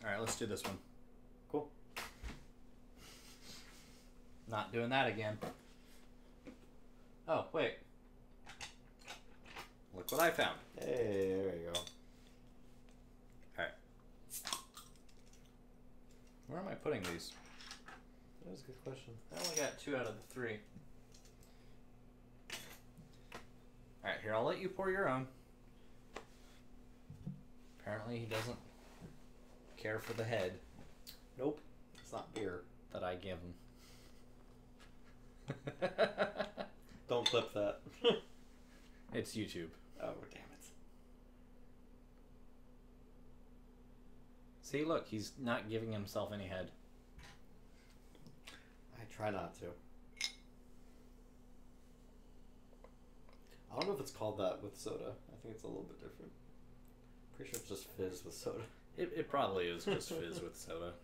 Alright, let's do this one. Cool. Not doing that again. Oh, wait. Look what I found. Hey, there you go. Alright. Where am I putting these? That was a good question. I only got 2 out of the 3. Alright, here, I'll let you pour your own. Apparently he doesn't care for the head. Nope. It's not beer. That I give him. Don't clip that. It's YouTube. Oh, damn it. See, look, he's not giving himself any head. I try not to. I don't know if it's called that with soda. I think it's a little bit different. Pretty sure it's just fizz with soda. It probably is just fizz with soda.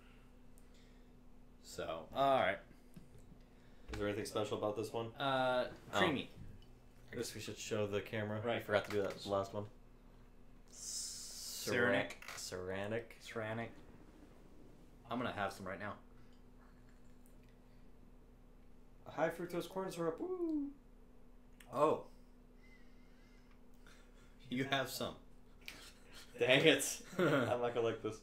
So, alright. Is there anything special about this one? Creamy. I guess we should show the camera. Right. I forgot to do that last one. Ceranic. Ceranic. I'm gonna have some right now. High fructose corn syrup. Woo! Oh. You have some. Dang it. I'm not gonna like this.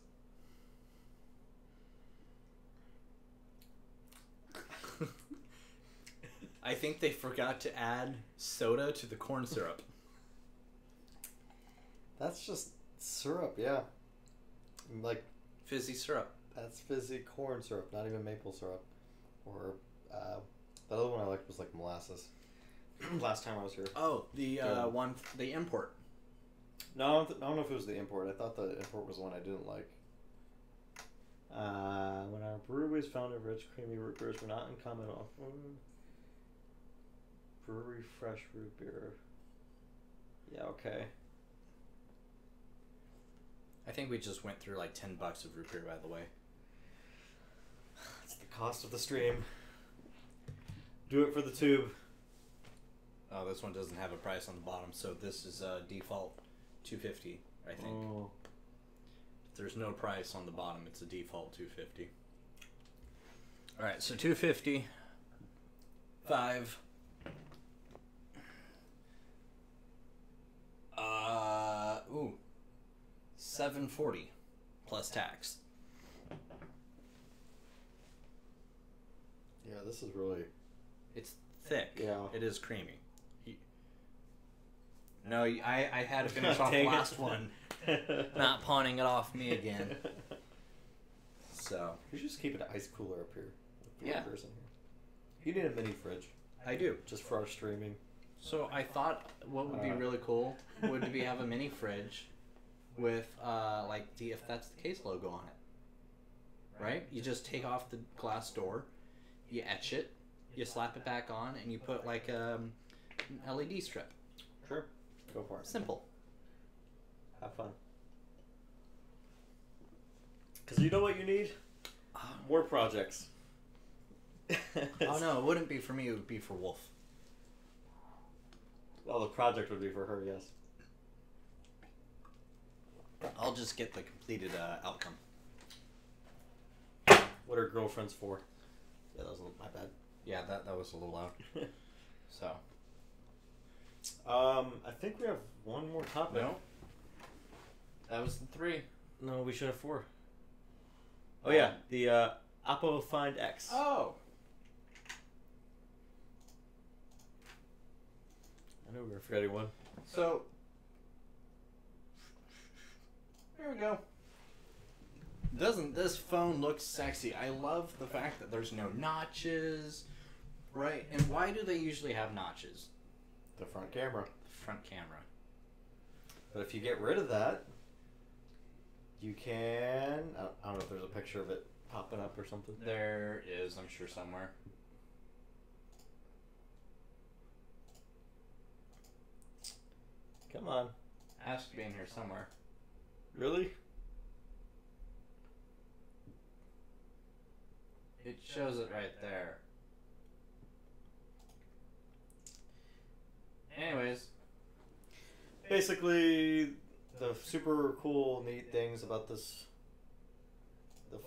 I think they forgot to add soda to the corn syrup. That's just syrup, yeah. Like, Fizzy syrup. that's fizzy corn syrup, not even maple syrup. Or, the other one I liked was like molasses. Last time I was here. Oh, the Good. the import. No, I don't know if it was the import. I thought the import was the one I didn't like. When our breweries found that rich, creamy root beers were not uncommon off brewery fresh root beer. Yeah, okay. I think we just went through like $10 of root beer, by the way. It's the cost of the stream. Do it for the tube. Oh, this one doesn't have a price on the bottom, so this is default $2.50, I think. Oh. If there's no price on the bottom, it's a default $2.50. All right, so $2.50, 5. $7.40 plus tax. Yeah, this is really... It's thick. Yeah. It is creamy. No, I had to finish off the last one. Not pawning it off me again. So. You should just keep an ice cooler up here. Yeah. In here. You need a mini fridge. I do. Just for our streaming. So I thought what would be really cool would be have a mini fridge with like the If That's the Case logo on it. Right? You just take off the glass door, you etch it, you slap it back on, and you put like an LED strip. Sure. Go for it. Simple. Have fun. Because you know what you need? More projects. Oh no, it wouldn't be for me, it would be for Wolf. Well, the project would be for her, yes. I'll just get the completed outcome. What are girlfriends for? Yeah, that was my bad. Yeah, that was a little loud. So. I think we have one more topic. No. That was the 3. No, we should have 4. Oh yeah, the Oppo Find X. Oh. I knew we were forgetting one. So. There we go. Doesn't this phone look sexy? I love the fact that there's no notches, right? And why do they usually have notches? The front camera. The front camera. But if you get rid of that, you can... I don't know if there's a picture of it popping up or something. There is, I'm sure, somewhere. Come on. Has to be in here somewhere. Really? It shows it right there. Anyways. Basically, the super cool, neat things about the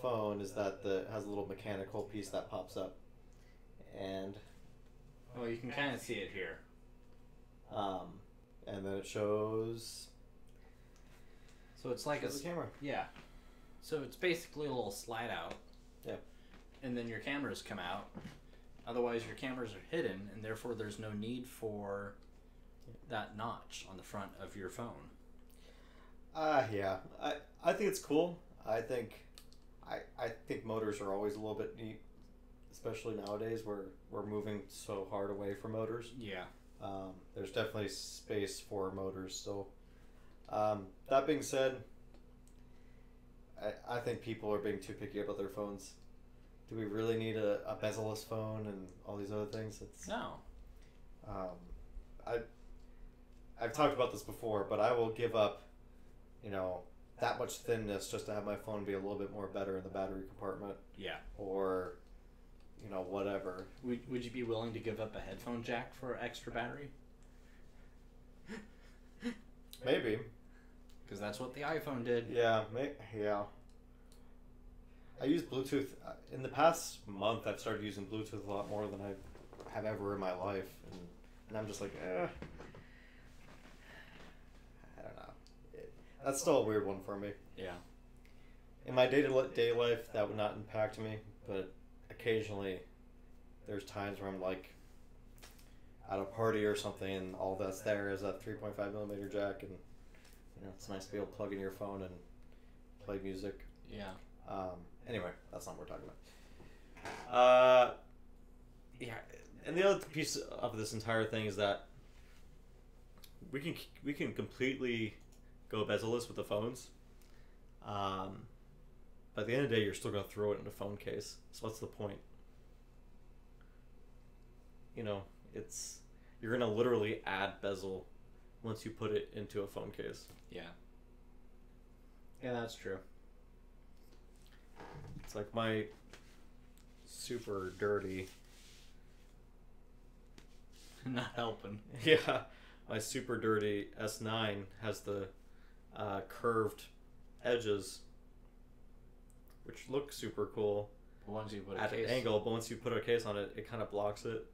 phone is that it has a little mechanical piece that pops up. And... well, you can kind of see it here. And then it shows... so it's like the camera. Yeah. So it's basically a little slide out. Yeah. And then your cameras come out. Otherwise, your cameras are hidden, and therefore there's no need for that notch on the front of your phone. Yeah. I think it's cool. I think motors are always a little bit neat, especially nowadays where we're moving so hard away from motors. Yeah. There's definitely space for motors still. That being said, I think people are being too picky about their phones. Do we really need a bezel-less phone and all these other things? No. I've talked about this before, but I will give up, that much thinness just to have my phone be a little bit more better in the battery compartment. Yeah. Or, whatever. Would you be willing to give up a headphone jack for extra battery? Maybe. Because that's what the iPhone did. Yeah, yeah. I use Bluetooth. In the past month, I've started using Bluetooth a lot more than I have ever in my life. And I'm just like, I don't know. That's still a weird one for me. Yeah. In my day-to-day life, that would not impact me, but occasionally there's times where I'm like at a party or something and all that's there is a 3.5mm jack, and it's nice to be able to plug in your phone and play music. Yeah. Anyway, that's not what we're talking about. Yeah, and the other piece of this entire thing is that we can completely go bezel-less with the phones. But at the end of the day, you're still going to throw it in a phone case. So what's the point? You're going to literally add bezel once you put it into a phone case. Yeah. Yeah, that's true. It's like my super dirty... Not helping. Yeah, my super dirty S9 has the curved edges, which look super cool But once you put a at case... an angle, but once you put a case on it, it kind of blocks it.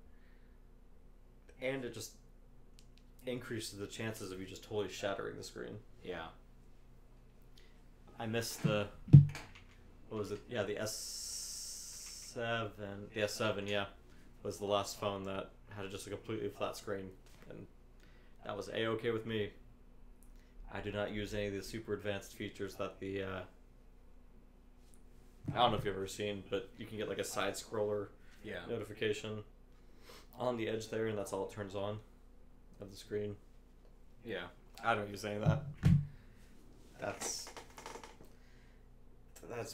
And it just increases the chances of you just totally shattering the screen. Yeah. I missed the... what was it? Yeah, the S7. The S7, yeah, was the last phone that had just a completely flat screen. And that was A-okay with me. I do not use any of the super advanced features that the... I don't know if you've ever seen, but you can get like a side scroller notification on the edge there, and that's all it turns on of the screen. Yeah. I don't use any of that. That's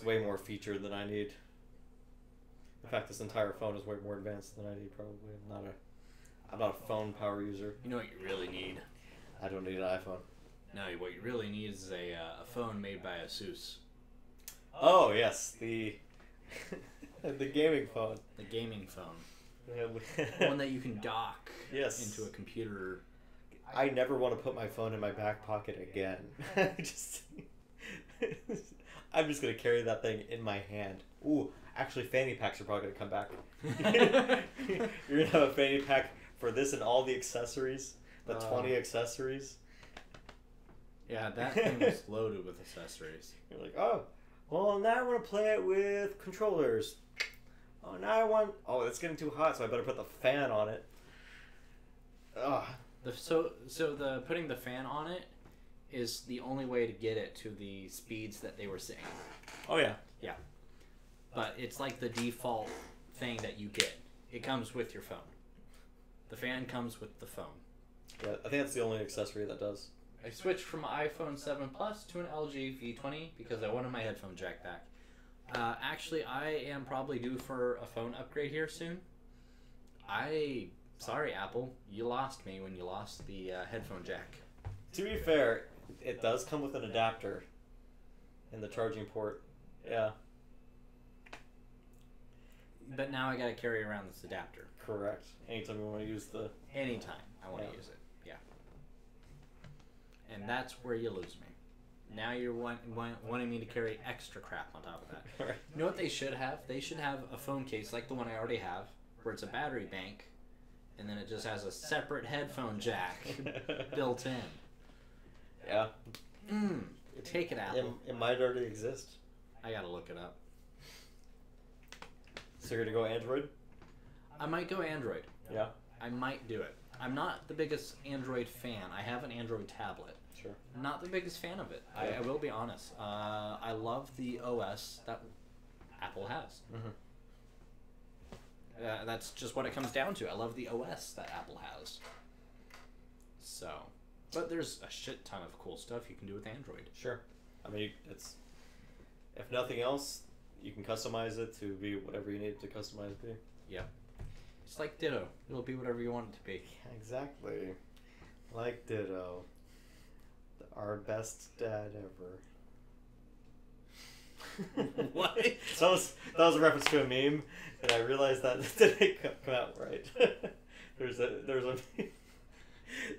way more featured than I need. In fact, this entire phone is way more advanced than I need, probably. I'm not a phone power user. You know what you really need? I don't need an iPhone. No, what you really need is a phone made by Asus. Oh, yes, the gaming phone. The gaming phone. One that you can dock into a computer. I never want to put my phone in my back pocket again. I'm just going to carry that thing in my hand. Ooh, actually, fanny packs are probably going to come back. You're going to have a fanny pack for this and all the accessories. The 20 accessories. Yeah, that thing was loaded with accessories. You're like, oh, well, now I want to play it with controllers. Oh, now I want... oh, it's getting too hot, so I better put the fan on it. Ugh. So the putting the fan on it is the only way to get it to the speeds that they were saying. Oh, yeah. Yeah. But it's like the default thing that you get. It comes with your phone. The fan comes with the phone. Yeah, I think that's the only accessory that does. I switched from my iPhone 7 Plus to an LG V20 because I wanted my headphone jack back. Actually, I am probably due for a phone upgrade here soon. Sorry, Apple, you lost me when you lost the headphone jack. To be fair, it does come with an adapter in the charging port. Yeah. But now I gotta carry around this adapter. Correct. Anytime you want to use the... Anytime I want to use it. Yeah. And that's where you lose me. Now you're wanting me to carry extra crap on top of that. Right. You know what they should have? They should have a phone case like the one I already have, where it's a battery bank, and then it just has a separate headphone jack built in. Yeah. Take it, Apple. It might already exist. I gotta look it up. So you're gonna go Android? I might go Android. Yeah. I might do it. I'm not the biggest Android fan. I have an Android tablet. Sure. Not the biggest fan of it. Yeah. I will be honest. I love the OS that Apple has. That's just what it comes down to. I love the OS that Apple has. So, but there's a shit ton of cool stuff you can do with Android. Sure. I mean, it's... If nothing else, you can customize it to be whatever you need it to customize it to be. Yeah. It's like Ditto. It'll be whatever you want it to be. Exactly. Like Ditto. Our best dad ever. What? So that was a reference to a meme, and I realized that didn't come out right. there's a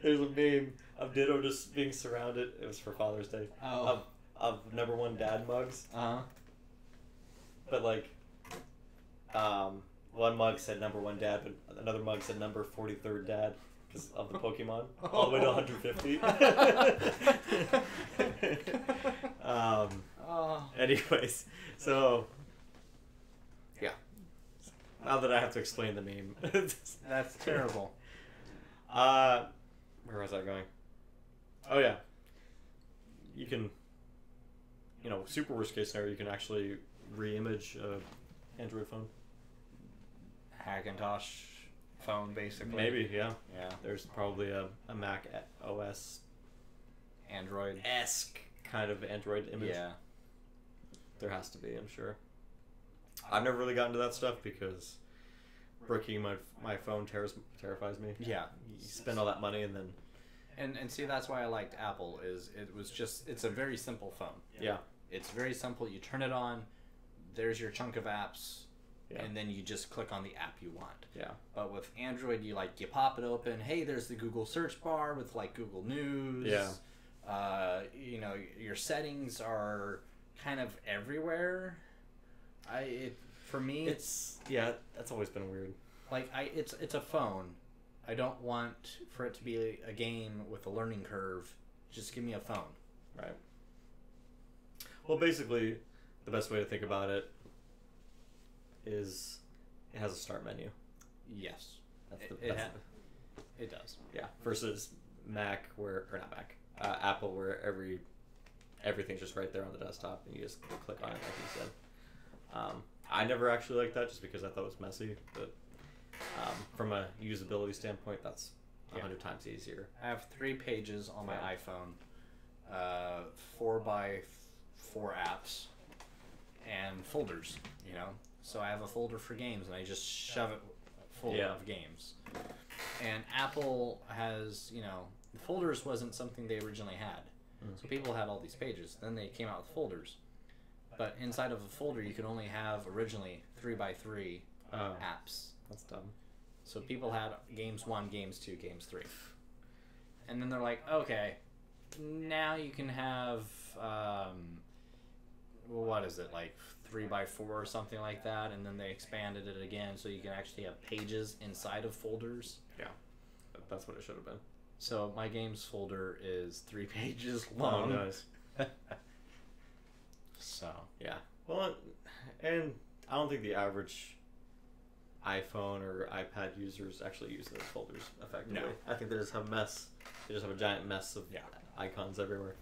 meme of Ditto just being surrounded. It was for Father's Day. Oh. Of number one dad mugs. But like, one mug said number one dad, but another mug said number 43rd dad. Of the Pokemon, all the way to 150. Anyways, so yeah. Now that I have to explain the meme, That's terrible. Where was I going? Oh yeah, you can. Super worst case scenario, you can actually re-image a Android phone. Hackintosh phone, basically. Maybe, yeah. Yeah. There's probably a Mac OS Android-esque kind of Android image. Yeah. There has to be, I'm sure. I've never really gotten to that stuff because breaking my phone terrifies me. Yeah. You spend all that money and then... And see, that's why I liked Apple, is it's a very simple phone. Yeah. It's very simple. You turn it on, there's your chunk of apps, and then you just click on the app you want. Yeah. But with Android, you pop it open. Hey, there's the Google search bar with Google News. Yeah. Your settings are kind of everywhere. For me, that's always been weird. It's a phone. I don't want for it to be a game with a learning curve. Just give me a phone. Right. Well, basically, the best way to think about it is it has a start menu. Yes. It does. Yeah. Versus Mac Apple where everything's just right there on the desktop and you just click on it like you said. I never actually liked that just because I thought it was messy, but from a usability standpoint, that's 100 times easier. I have 3 pages on my iPhone, 4x4 apps, and folders. So I have a folder for games, and I just shove it full of games. And Apple has, the folders wasn't something they originally had. So people had all these pages. Then they came out with folders. But inside of a folder, you could only have originally 3x3 apps. That's dumb. So people had games 1, games 2, games 3. And then they're like, okay, now you can have, what is it, 3x4 or something like that, and then they expanded it again so you can actually have pages inside of folders. Yeah, that's what it should have been. So my games folder is 3 pages long. Oh, nice. So yeah, well, and I don't think the average iPhone or iPad users actually use those folders effectively. No. I think they just have a mess. They just have a giant mess of icons everywhere.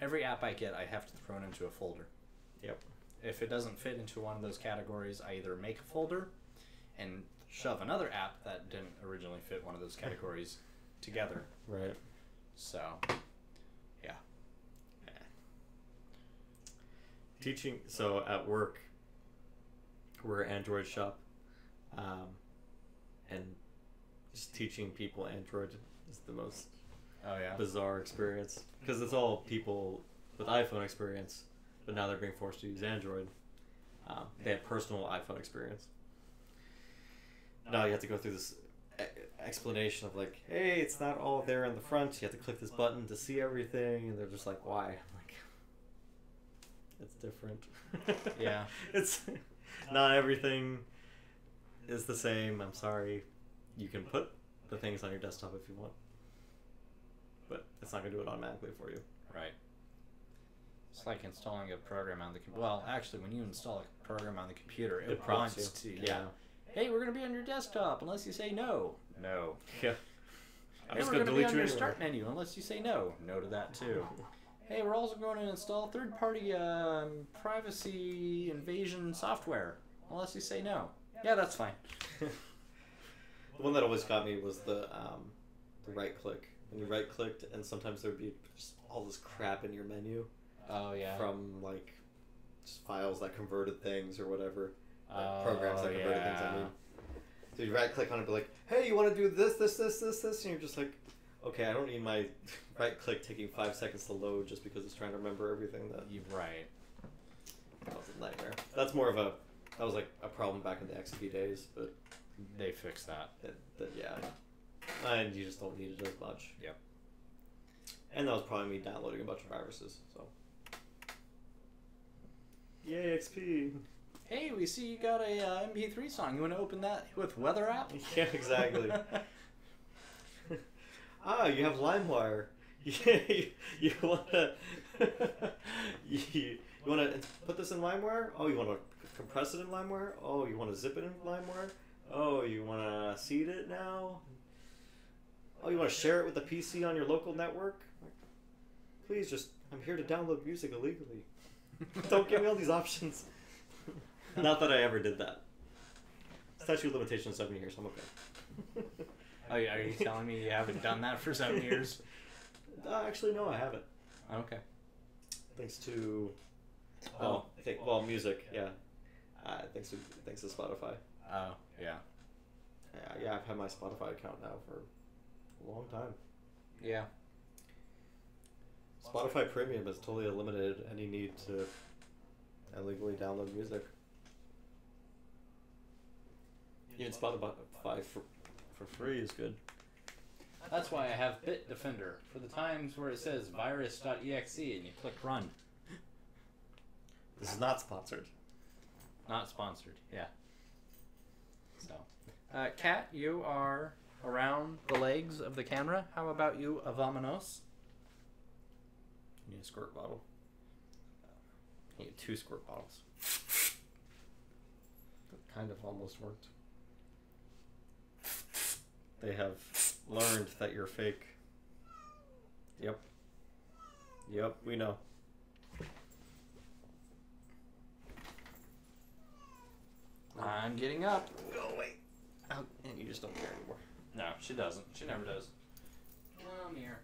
Every app I get, I have to throw it into a folder. Yep. If it doesn't fit into one of those categories, I either make a folder and shove another app that didn't originally fit one of those categories together. Right. So, yeah. Teaching. So at work, we're an Android shop, and just teaching people Android is the most bizarre experience, because it's all people with iPhone experience, but now they're being forced to use Android. They have personal iPhone experience. Now you have to go through this explanation of like, hey, it's not all there in the front. You have to click this button to see everything, and they're just like, why? I'm like, it's different. Yeah. It's not everything is the same. I'm sorry. You can put the things on your desktop if you want, but it's not going to do it automatically for you. Right. It's like installing a program on the computer. Well, actually, when you install a program on the computer, it prompts wants you. to. Yeah. Hey, we're going to be on your desktop unless you say no. No. Yeah. Hey, we're going to be on your start menu unless you say no. No to that, too. Hey, we're also going to install third-party privacy invasion software unless you say no. Yeah, that's fine. The one that always got me was the right click. When you right clicked, and sometimes there would be just all this crap in your menu. Oh, yeah. From like just files that converted things or whatever. Programs that converted things, I mean. So you right click on it and be like, hey, you want to do this, and you're just like, okay, I don't need my right click taking 5 seconds to load just because it's trying to remember everything that... You're right. That was a nightmare. That's more of a... That was like a problem back in the XP days, but... They fixed that. Yeah. And you just don't need it as much. Yep. And that was probably me downloading a bunch of viruses, so... Yay, XP! Hey, we see you got a MP3 song. You want to open that with Weather app? Yeah, exactly. You have LimeWire. You want to you want to put this in LimeWire? Oh, you want to compress it in LimeWire? Oh, you want to zip it in LimeWire? Oh, you want to seed it now? Oh, you want to share it with the PC on your local network? Please, I'm here to download music illegally. Don't give me all these options. Not that I ever did that. Statute of limitations 7 years. I'm okay. Oh, yeah, are you telling me you haven't done that for 7 years? Actually, no, I haven't. Okay. Thanks to... music, yeah. Thanks to Spotify. Oh, yeah. Yeah, I've had my Spotify account now for a long time. Yeah. Spotify Premium has totally eliminated any need to illegally download music. Even Spotify for free is good. That's why I have Bitdefender, for the times where it says virus.exe and you click run. This is not sponsored. Not sponsored, yeah. So, Kat, you are around the legs of the camera. How about you, Avamanos? You need a squirt bottle. You need 2 squirt bottles. That kind of almost worked. They have learned that you're fake. Yep. Yep, we know. I'm getting up. Go away. Oh, and you just don't care anymore. No, she doesn't. She never does. Come here.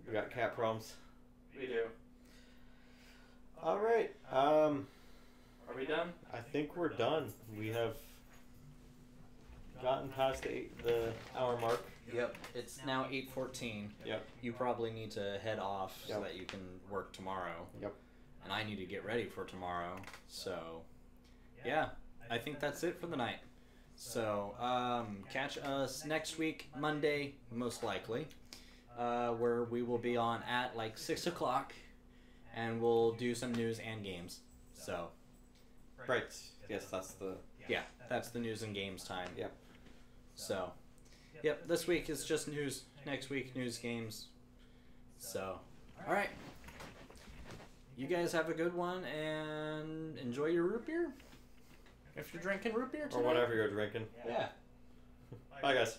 We got cat problems. We do. All right. Are we done? I think we're done. We have gotten past the hour mark. Yep. It's now 8:14. Yep. You probably need to head off so Yep. that you can work tomorrow. Yep. And I need to get ready for tomorrow. So, yeah, I think that's it for the night. So, catch us next week, Monday, most likely, where we will be on at like 6 o'clock, and we'll do some news and games. So, Right. Yes, that's the news and games time. Yep. So, yep, this week is just news. Next week, news, games. So, all right. You guys have a good one and enjoy your root beer. If you're drinking root beer tonight. Or whatever you're drinking. Yeah. Bye, guys.